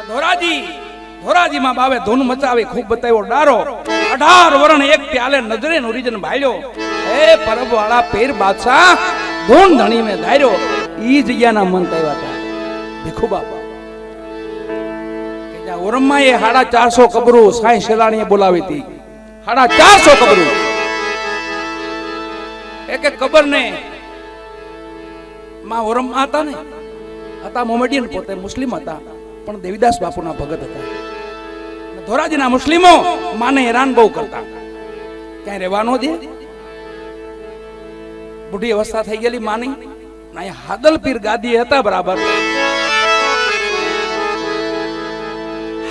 ધોરાજીમાં બાવે ધૂન મચાવી ખૂબ બતાવ્યો ડારો 18 વરણ એક પ્યાલે નજરે નુરીજન ભાળ્યો હે પરબ વાળા પીર બાદશાહ ધૂન ધણી મે ધાર્યો ઈ જગ્યાના મંત આવ્યા હતા ભીખુ બાપા કે જ્યાં ઓરમમાં એ 450 કબરો સાઈ શેલાણીએ બોલાવી હતી 450 કબરો એક એક કબર ને માં ઓરમમાં હતા ને હતા મોમેડિયન પોતે મુસ્લિમ હતા પણ દેવીદાસ બાપુના ભગત હતા ધોરાજીના મુસ્લિમો માને હેરાન બહુ કરતા ક્યાંય રહેવાનો દે બુઢી અવસ્થા થઈ ગયેલી માની ના હાદલપીર ગાદી હતા બરાબર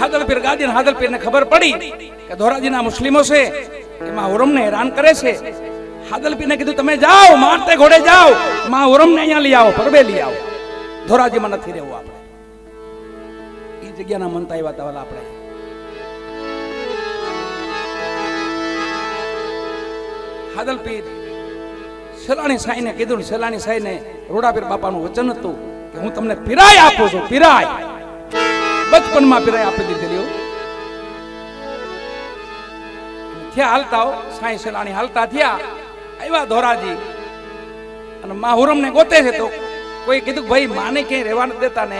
હાદલપીર ગાદી ને હાદલપીર ને ખબર પડી કે ધોરાજીના મુસ્લિમો છે એમાં ઓરમને હેરાન કરે છે હાદલપીર ને કીધું તમે જાઓ મારતે ઘોડે જાઓ માં ઓરમને અહીંયા લઈ આવો પરબે લઈ આવો ધોરાજીમાં નથી રહેવું આપણે એ જગ્યાના મંત આવ્યા હતા આપણે હાદલપીર સેલાણી સાઈને કીધું સેલાણી સાઈને રોડાપીર બાપાનું વચન હતું કે હું તમને પીરાય આપું છું પીરાય બચપનમાં પીરાય આપી દીધેલી થયા હાલતા સાઈ સેલાણી હાલતા થયા આવ્યા ધોરાજી અને માહુરમ ને ગોતે છે તો કોઈ કીધું ભાઈ માને ક્યાંય રહેવા નથી દેતા ને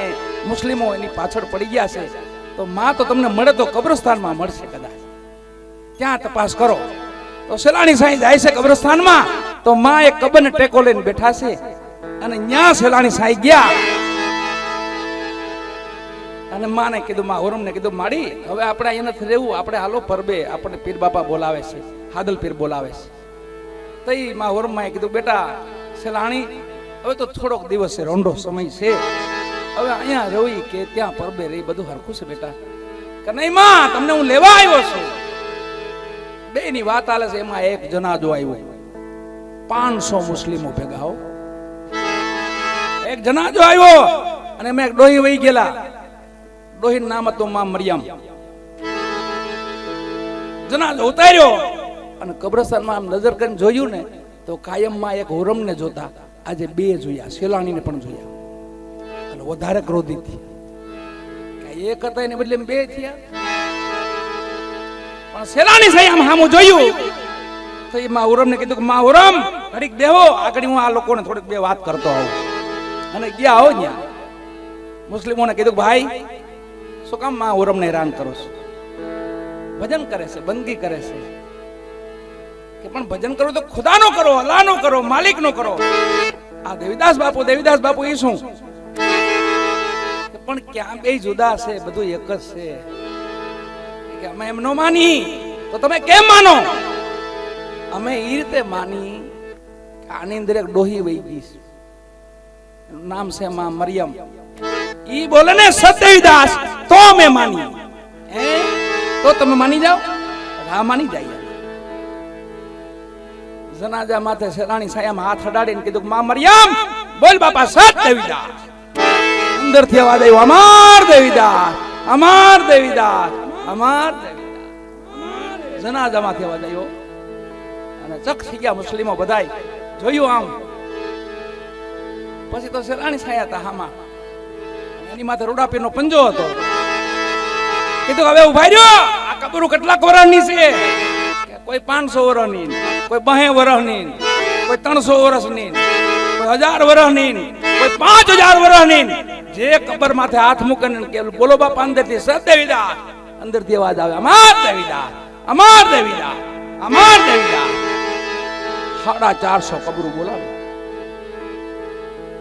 મુસ્લિમો એની પાછળ પડી ગયા છે તો માં તો તમને મળે તો કબ્રસ્તાનમાં મળશે કદાચ ત્યાં તપાસ કરો તો સેલાણી સાઈ જાય છે કબ્રસ્તાનમાં તો માં એક કબરને ટેકો લઈને બેઠા છે અને ન્યા સેલાણી સાઈ ગયા અને માને કીધું માં ઓરમને કીધું માડી હવે આપણે અહીંયા નથી રહેવું આપણે હાલો પરબે આપણે પીર બાપા બોલાવે છે હાદલ પીર બોલાવે છે તઈ માં ઓરમમાં કીધું બેટા સેલાણી હવે તો થોડોક દિવસ છે રોંઢો સમય છે હવે અહીંયા રહી કે ત્યાં પરબે રહી બધું હરખું છે બેટા કે નહીં માં તમને હું લેવા આવ્યો છું બે ની વાત આલે છે એમાં એક જનાજો આવ્યો 500 મુસ્લિમો ભેગા હો એક જનાજો આવ્યો અને મેં એક ડોહી વહી ગયેલા ડોહીનું નામ હતું માં મરિયમ જનાજો ઉતાર્યો અને કબ્રસ્તાનમાં આમ નજર કરીને જોયું ને તો કાયમમાં એક હોરમને જોતા આજે બે જોયા સેલાણીને પણ જોયા અને વધારે ક્રોધિત થયા એક હતા એને બદલે બે થયા પણ સેલાણી સાહેબ આમ સામું જોયું તો એ માહુરમ ને કીધું કે માહુરમ ઘડીક બેહો આગળ હું આ લોકોને થોડીક બે વાત કરતો આવું અને ગયા આવો ત્યાં મુસ્લિમોને કીધું ભાઈ શું કામ માહુરમ ને હેરાન કરો છો ભજન કરે છે બંદગી કરે છે કે પણ ભજન કરો તો ખુદાનો કરો અલ્લાહનો કરો માલિકનો કરો આ દેવીદાસ બાપુ એ શું પણ ક્યાં બે જુદા છે બધું એક જ છે કે અમે એમ નો માની તો તમે કેમ માનો અમે એ રીતે માની કે આની અંદર એક ડોહી વહી ગઈ છે એનું નામ છે માં મરિયમ ઈ બોલે ને સતદેવીદાસ તો અમે માની તો તમે માની જાઓ હા માની જાય જનાજા માથે સેલાણી સાયામાં હાથ અડાડીને કીધું માં મરિયમ બોલ બાપા સતદેવીદાસ અંદરથી અવાજ આવ્યો અમાર દેવીદાસ અમાર દેવીદાસ અમાર દેવીદાસ જનાજામાંથી અવાજ આવ્યો અને ચક થઈ ગયા મુસ્લિમો બધાય જોયું આમ પછી તો સેલાણી સાયા હતા હામાં એની માથે રોડાપીરનો પંજો હતો કીધું હવે ઉભા રહ્યો આ કબરું કેટલાક વર્ષની છે કોઈ 500 વર્ષની કોઈ 2 વર્ષની કોઈ 300 વર્ષની કોઈ 1000 વર્ષની કોઈ 5000 વર્ષની જે કબર માથે હાથ મૂકીને કે બોલો બાપા અંદરથી સતદેવીદાસ અંદરથી અવાજ આવે અમાર દેવીદાસ અમાર દેવીદાસ અમાર દેવીદાસ 450 કબરું બોલાવે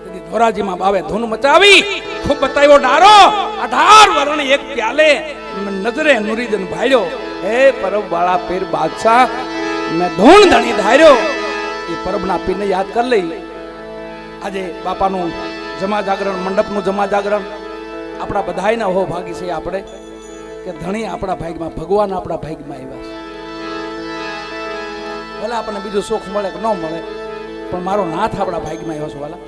તેથી ધોરાજીમાં બાવે ધૂન મચાવી ખૂબ બતાવ્યો ડારો 18 વરણ એક પ્યાલે નજરે નુરીજન ભાળ્યો હે પરબ વાળા પીર બાદશાહ મેં ધૂણ ધણી ધાર્યો એ પરબના પીરને યાદ કરી લઈ આજે બાપાનું જમા જાગરણ મંડપનું જમા જાગરણ આપણા બધાયના હો ભાગી છે આપણે કે ધણી આપણા ભાગમાં ભગવાન આપણા ભાગમાં આવ્યા છે ભલે આપણને બીજું સુખ મળે કે ન મળે પણ મારો નાથ આપણા ભાગમાં આવ્યો છે વાલા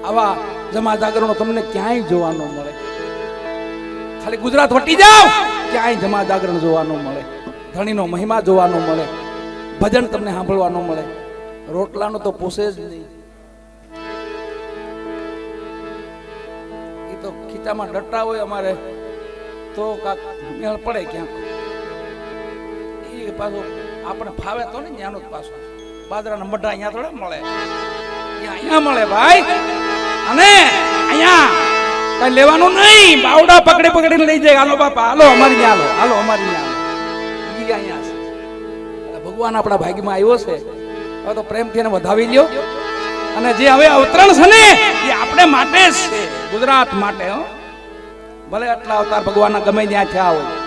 આવા જમા જાગરણો તમને ક્યાંય જોવા ન મળે ખાલી ગુજરાત વટી જાવ ક્યાંય જમા જાગરણ જોવા ન મળે ધણીનો મહિમા જોવા ન મળે ભજન તમને સાંભળવા ન મળે રોટલાનો તો પૂછે જ નહીં એ તો ખીચામાં ડટ્ટા હોય અમારે તો કાક મેળ પડે ક્યાંક. એ પાછું આપણે ફાવે તો ને ત્યાંનું જ પાછું બાજરાના મઢા અહીંયા થોડા મળે, અહીંયા મળે ભાઈ. અને અહીંયા કઈ લેવાનું નહીં, બાવડા પકડી પકડીને લઈ જાય. હાલો બાપા હાલો અમારી ત્યાં હાલો, હાલો અમારી ત્યાં હાલો. ઈ અહીંયા છે. ભગવાન આપણા ભાગ્યમાં આવ્યો છે. હવે તો પ્રેમથી એને વધાવી લ્યો. અને જે હવે અવતરણ છે ને એ આપણે માટે જ છે, ગુજરાત માટે. હો ભલે આટલા અવતાર ભગવાનના ગમે ત્યાં થયા હોય,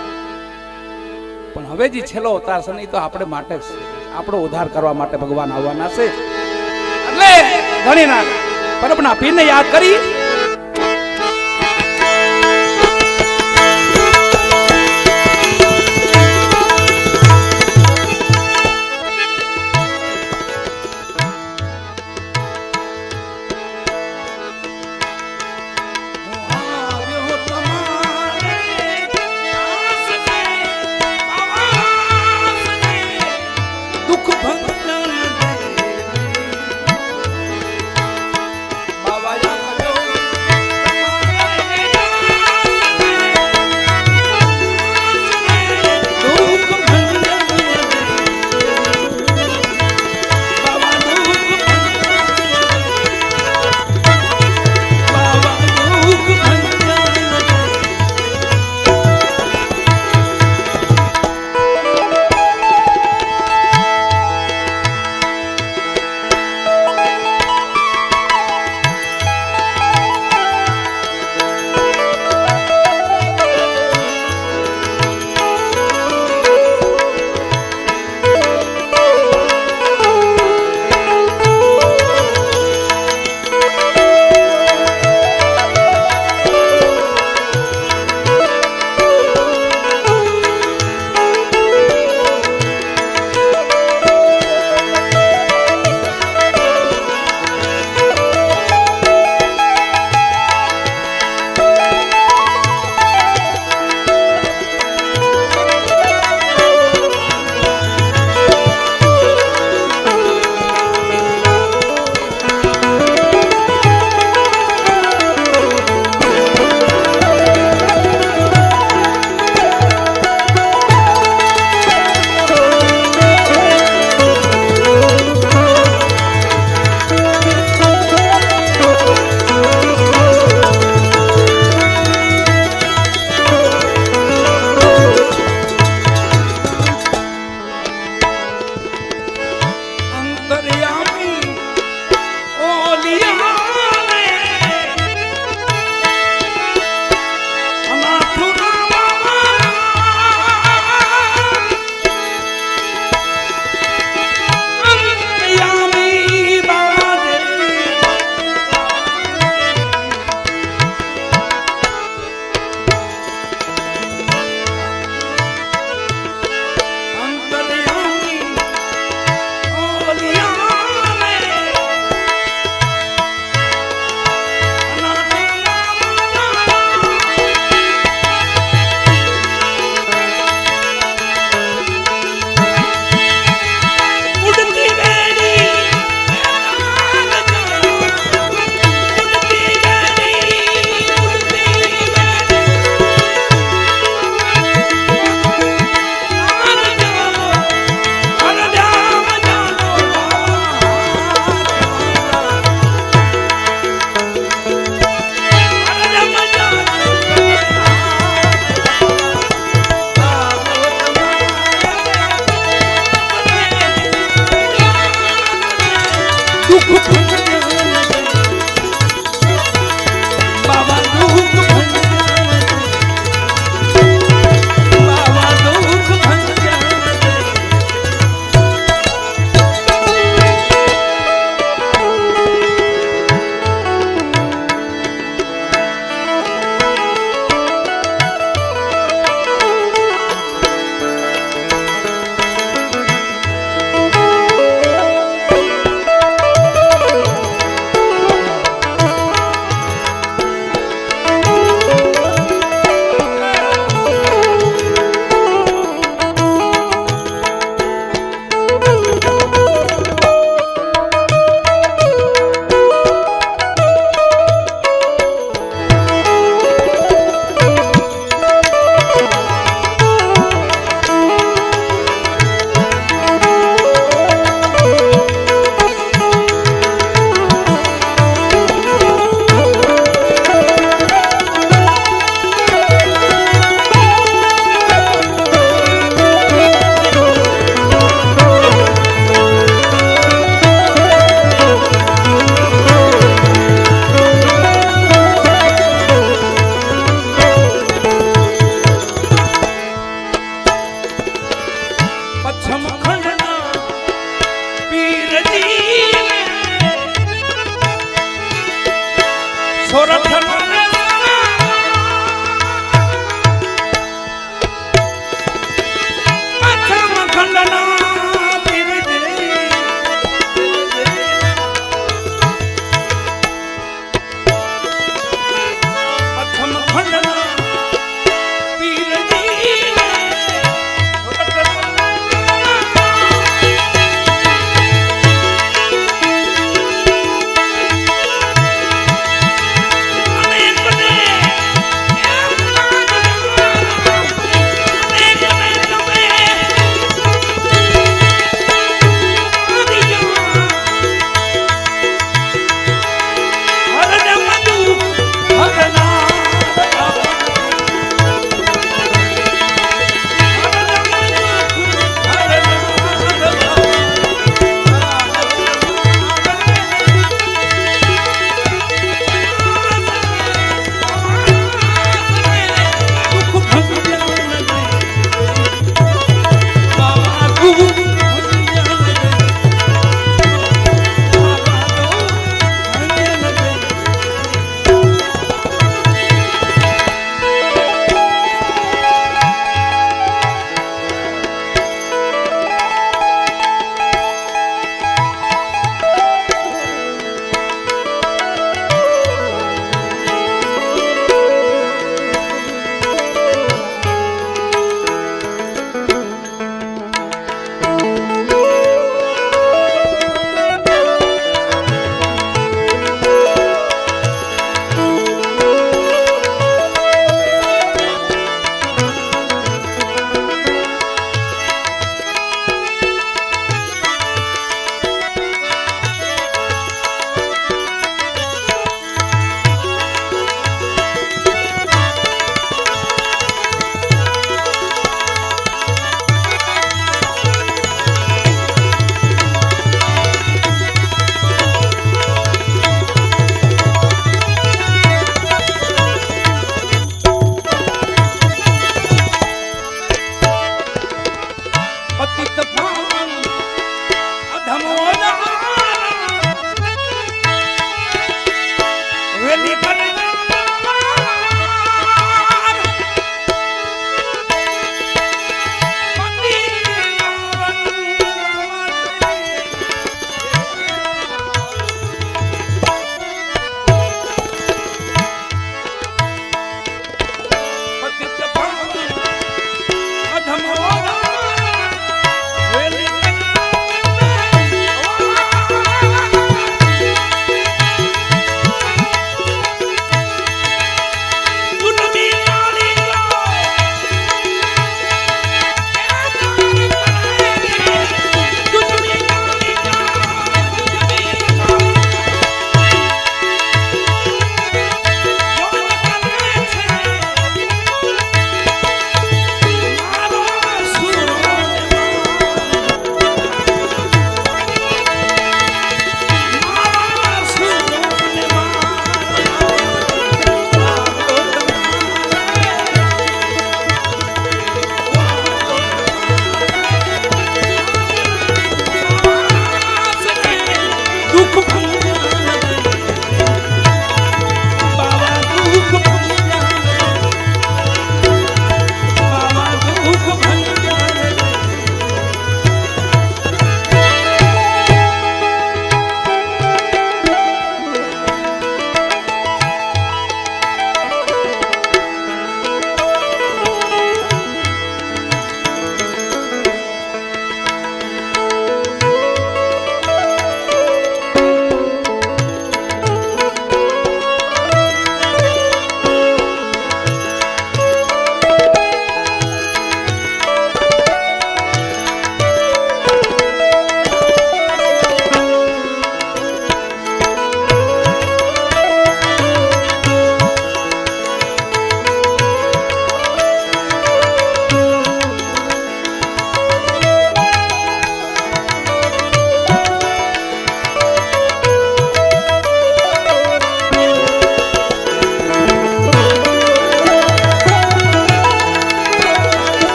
પણ હવે જે છેલ્લો અવતાર છે ને એ તો આપણે માટે જ છે. આપણો ઉદ્ધાર કરવા માટે ભગવાન આવવાના છે. એટલે ઘણી ના પરબના પીરને યાદ કરી બાબા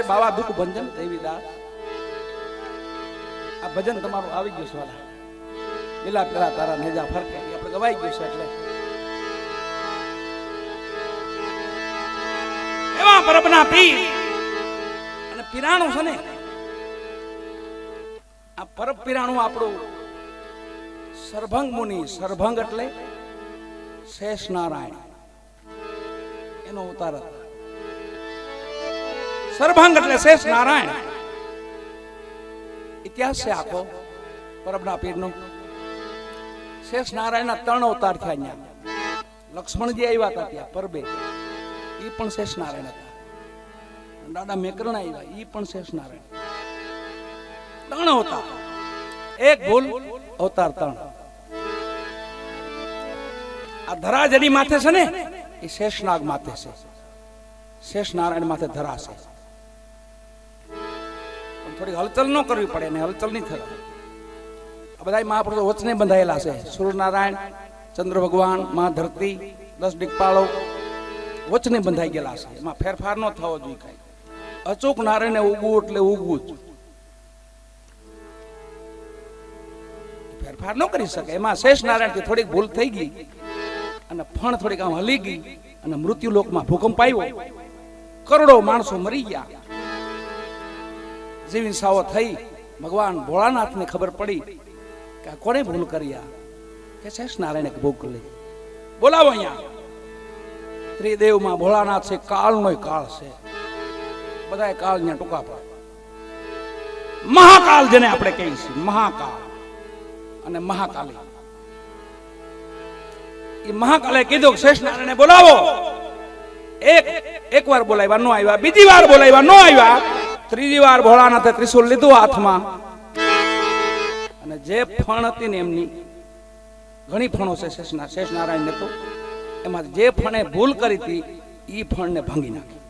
બાવા દુઃખ ભંજન દેવીદાસ. આ ભજન તમારું આવી ગયું છે વાલા. પેલા પેલા તારા નેજા ફરકે આપણે ગવાઈ ગયું છે. એટલે એવા પરબના પીર અને પીરાણું છે ને, આ પરબ પીરાણું આપણું સરભંગ મુનિ. સરભંગ એટલે શેષ નારાયણ, એનો અવતાર હતો. સરભંગ એટલે શેષ નારાયણ. ઇતિહાસ છે આખો પરબના પીરનો. શેષ નારાયણના 3 અવતાર થયા. અહીંયા લક્ષ્મણજી આવ્યા હતા ત્યાં પરબે, એ પણ શેષ નારાયણ હતા. દાદા મેકરણ આવ્યા, એ પણ શેષ નારાયણ. 3 અવતાર, એક ભૂલ અવતાર 3. આ ધરા જેની માથે છે ને, એ શેષનાગ માથે છે. શેષ નારાયણ માથે ધરા છે. થોડી હલચલ ન કરવી પડે ને, હલચલ નહીં થાય. આ બધા મહાપુરુષો વચને બંધાયેલા છે. સૂર્યનારાયણ, ચંદ્ર ભગવાન, મા ધરતી, 10 દિક્પાલો વચને બંધાઈ ગયેલા છે. એમાં ફેરફાર ન થવો જોઈએ. કઈ અચૂક નારાયણને ઉગવું એટલે ઉગવું જ, ફેરફાર ન કરી શકે. એમાં શેષ નારાયણ થી થોડીક ભૂલ થઈ ગઈ અને ફણ થોડીક આમ હલી ગઈ અને મૃત્યુ લોકમાં ભૂકંપ આવ્યો. કરોડો માણસો મરી ગયા. જીવી સાવો થઈ. ભગવાન ભોળાનાથને ખબર પડી કે આ કોને ભૂલ કરી. કે શેષ નારાયણે ભૂલ કરી. બોલાવો અહીંયા. ત્રિદેવમાં ભોળાનાથ છે, કાળનો કાળ છે. બધા કાળ ને ટૂંકા પડે. મહાકાળ જેને આપણે કહીએ છીએ, મહાકાળ અને મહાકાલી. એ મહાકાલે કીધું શેષ નારાયણે બોલાવો. એક વાર બોલાવ્યા, નો આવ્યા. બીજી વાર બોલાવ્યા, નો આવ્યા. ત્રીજી વાર ભોળાનાથે ત્રિશુલ લીધું હાથમાં, અને જે ફણ હતી ને એમની ઘણી ફણો છે શેષ નારાયણ ને, તો એમાં જે ફણે ભૂલ કરી હતી એ ફણને ભાંગી નાખી.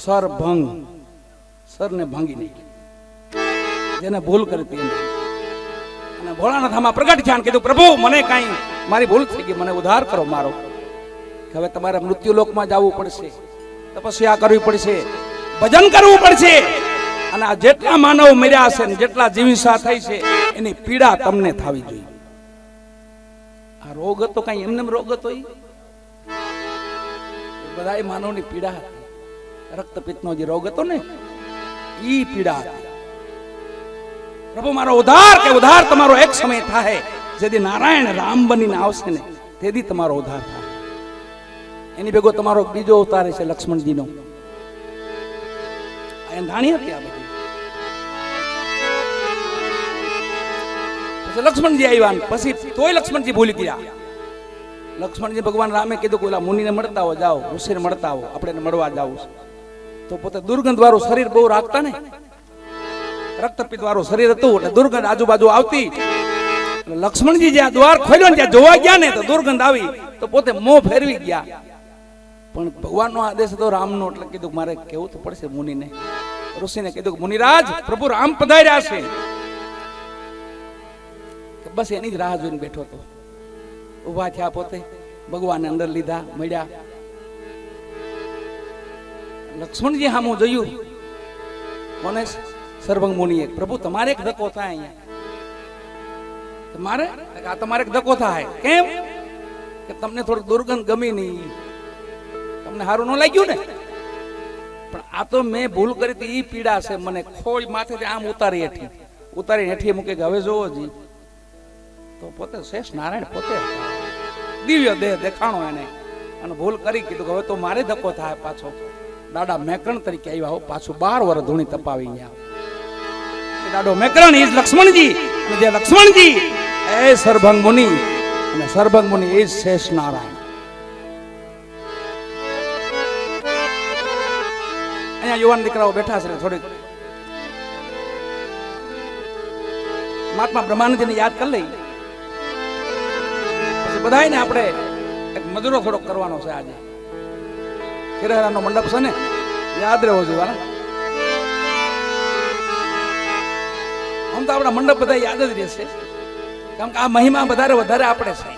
સરભંગ, સરને ભાંગી નાખી જેને ભૂલ કરી હતી એને. અને ભોળાનાથ આમાં પ્રગટ થયા, કીધું પ્રભુ મને કઈ મારી ભૂલ થઈ ગઈ, મને ઉદ્ધાર કરો મારો. કે હવે તમારે મૃત્યુ લોકમાં જવું પડશે, તપસ્યા કરવી પડશે, ભજન કરવું પડશે. અને આ જેટલા માનવ મર્યા છે ને જેટલા જીવિસા થઈ છે એની પીડા તમને થવી જોઈએ. આ રોગ હતો કઈ એમને રોગ હતો, બધા માનવની પીડા હતી. રક્તપિત્તનો જે રોગ હતો ને ઈ પીડા હતી. પ્રભુ મારો ઉદ્ધાર, કે ઉદ્ધાર તમારો એક સમય થાય જેથી નારાયણ રામ બનીને આવશે ને તેથી તમારો ઉદ્ધાર થાય. એની ભેગો તમારો બીજો અવતાર છે લક્ષ્મણજીનો. ધાણી હતી આ બધી. પછી લક્ષ્મણજી આવ્યા, પછી તોય લક્ષ્મણજી ભૂલી ગયા. લક્ષ્મણજી ભગવાન રામે કીધું કે ઓલા મુનિને મળતા આવો, જાઓ ઋષિને મળતા આવો, આપણે મળવા જાવું છે. તો પોતે દુર્ગંધ વાળું શરીર બહુ રાખતા ને, રક્તપિત્ત વાળું શરીર હતું એટલે દુર્ગંધ આજુબાજુ આવતી. લક્ષ્મણજી જ્યાં દ્વાર ખોલ્યો ને ત્યાં જોવા ગયા ને તો દુર્ગંધ આવી, તો પોતે મોં ફેરવી ગયા. પણ ભગવાનનો આદેશ હતો રામનો, એટલે કીધું મારે કેવું તો પડશે મુનિને. ઋષિને કીધું મુનિરાજ પ્રભુ રામ પધાર્યા છે. બસ એની જ રાહ જોઈને બેઠો હતો. ઉભા થયા, પોતે ભગવાનને અંદર લીધા, મળ્યા. લક્ષ્મણજી સામું જોયું, કોને? સરભંગ મુનિએ. પ્રભુ તમારે એક ધક્કો થાય અહીંયા. તમારે આ તમારે એક ધક્કો થાય. કેમ? કે તમને થોડું દુર્ગંધ ગમી નહીં, તમને સારું ન લાગ્યું ને. પણ આ તો મેં ભૂલ કરી હતી, એ પીડા છે મને. ખોળ માથેથી આમ ઉતારી હેઠી મૂકે કે હવે જોવો જી. તો પોતે શેષ નારાયણ પોતે દિવ્ય દેહ દેખાણો એને, અને ભૂલ કરી. કીધું કે હવે તો મારે ધક્કો થાય પાછો. દાદા મેકરણ તરીકે આવ્યા હો, પાછું 12 વર્ષ ધૂણી તપાવી ગયા. દાદો મેકરણ ઈ લક્ષ્મણજી, અને જે લક્ષ્મણજી એ સરભંગ મુનિ, અને સરભંગ મુનિ એ શેષ નારાયણ. અહીંયા યુવાન દીકરાઓ બેઠા છે. થોડીક મહાત્મા બ્રહ્માનંદજીને યાદ કરી લઈ. પછી બધાને આપણે એક મજૂરો થોડોક કરવાનો છે આજે. ખીરહરાનો મંડપ છે ને, યાદ રહેવો જોઈએ. આમ તો આપણા મંડપ બધા યાદ જ રહેશે, કારણ કે આ મહિમા વધારે આપણે છે.